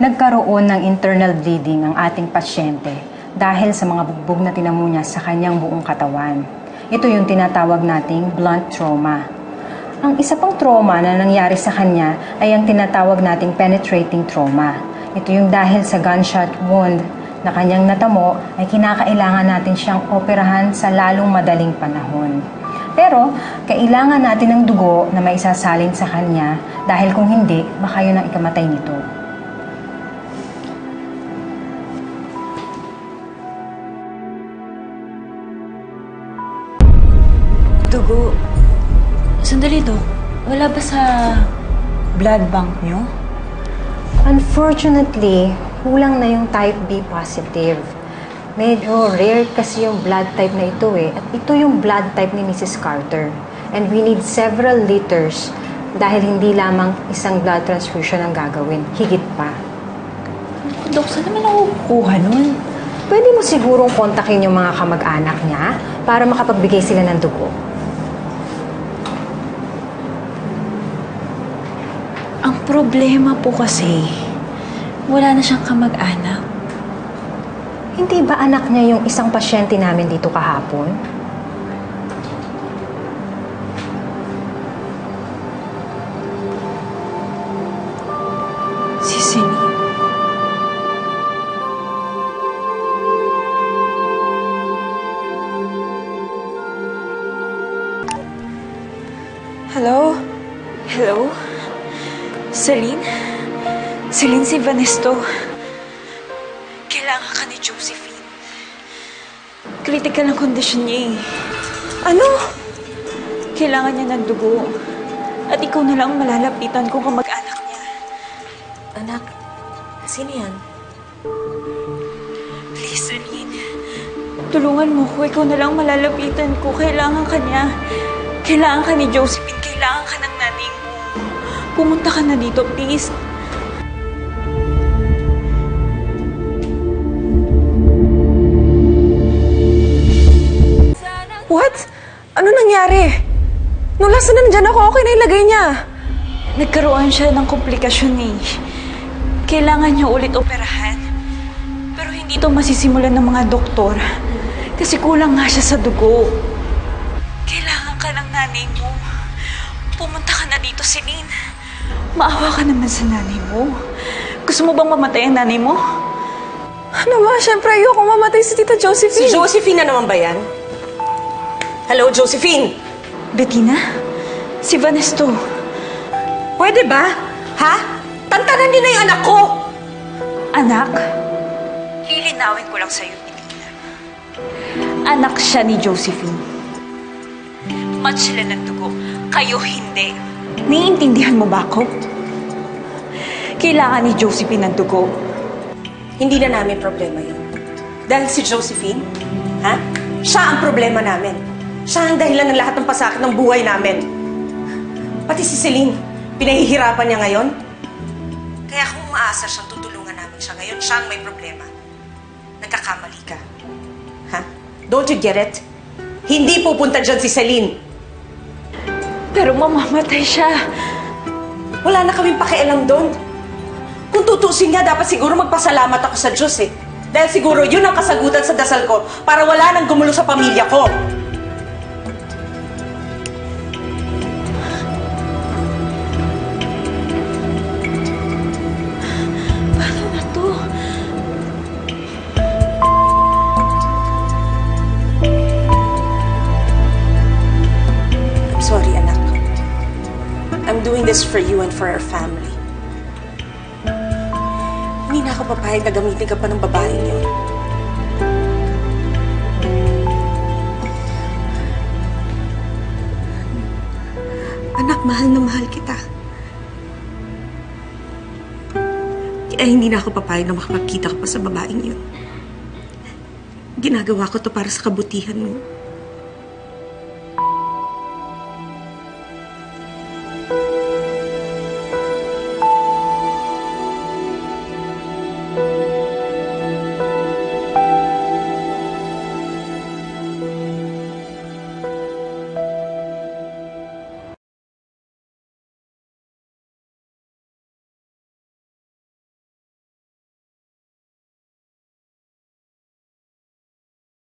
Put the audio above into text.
Nagkaroon ng internal bleeding ang ating pasyente dahil sa mga bugbog na tinamo niya sa kanyang buong katawan. Ito yung tinatawag nating blunt trauma. Ang isa pang trauma na nangyari sa kanya ay ang tinatawag nating penetrating trauma. Ito yung dahil sa gunshot wound na kanyang natamo ay kinakailangan natin siyang operahan sa lalong madaling panahon. Pero, kailangan natin ng dugo na maisasalin sa kanya dahil kung hindi, baka yun ang ikamatay nito. Dugo. Sandali, Dok. Wala ba sa blood bank nyo? Unfortunately, kulang na yung type B positive. Medyo rare kasi yung blood type na ito eh. At ito yung blood type ni Mrs. Carter. And we need several liters dahil hindi lamang isang blood transfusion ang gagawin. Higit pa. Dok, saan naman ako kukuha nun? Pwede mo sigurong kontakin yung mga kamag-anak niya para makapagbigay sila ng dugo. Ang problema po kasi, wala na siyang kamag-anak. Hindi ba anak niya yung isang pasyente namin dito kahapon? Si Celine. Hello? Hello? Celine? Celine, si Vanesto. Kailangan ka ni Josephine. Critical ang kondisyon niya eh. Ano? Kailangan niya ng dugo. At ikaw na lang malalapitan kung kamag-anak niya. Anak, sino yan? Please, Celine. Tulungan mo ko. Ikaw na lang malalapitan ko. Kailangan ka niya. Kailangan ka ni Josephine. Kailangan ka ng nanay mo. Pumunta ka na dito, please. What? Ano nangyari? Nung last na nandyan ako, okay na ilagay niya. Nagkaroon siya ng komplikasyon eh. Kailangan niya ulit operahan. Pero hindi ito masisimulan ng mga doktor. Kasi kulang nga siya sa dugo. Kailangan ka ng nanay mo. Pumunta ka na dito, Celine. Maawa ka naman sa nanay mo. Gusto mo bang mamatay ang nanay mo? Ano ba? Siyempre, ayoko mamatay si Tita Josephine. Si Josephine na naman ba yan? Hello, Josephine? Bettina? Si Vanesto. Pwede ba? Ha? Tantanan niyo na yung anak ko! Anak? Lilinawin ko lang sa'yo, Bettina. Anak siya ni Josephine. Match sila ng dugo. Kayo hindi. Naiintindihan mo ba ako? Kailangan ni Josephine ng dugo. Hindi na namin problema yun. Dahil si Josephine, ha? Siya ang problema namin. Siya ang dahilan ng lahat ng pasakit ng buhay namin. Pati si Celine, pinahihirapan niya ngayon. Kaya kung umaasa siyang tutulungan namin siya ngayon, siya ang may problema. Nagkakamali ka. Ha? Don't you get it? Hindi pupunta dyan si Celine. Pero mamamatay siya. Wala na kaming pakialam doon. Kung tutusin nga, dapat siguro magpasalamat ako sa Diyos eh. Dahil siguro yun ang kasagutan sa dasal ko para wala nang gumulo sa pamilya ko. Paano na to? I'm sorry, anak. I'm doing this for you and for our family. Hindi na ako papayag na gamitin ka pa ng babaeng yun. Anak, mahal na mahal kita. Kaya hindi na ako papayag na makapagkita ka pa sa babaeng yun. Ginagawa ko to para sa kabutihan mo.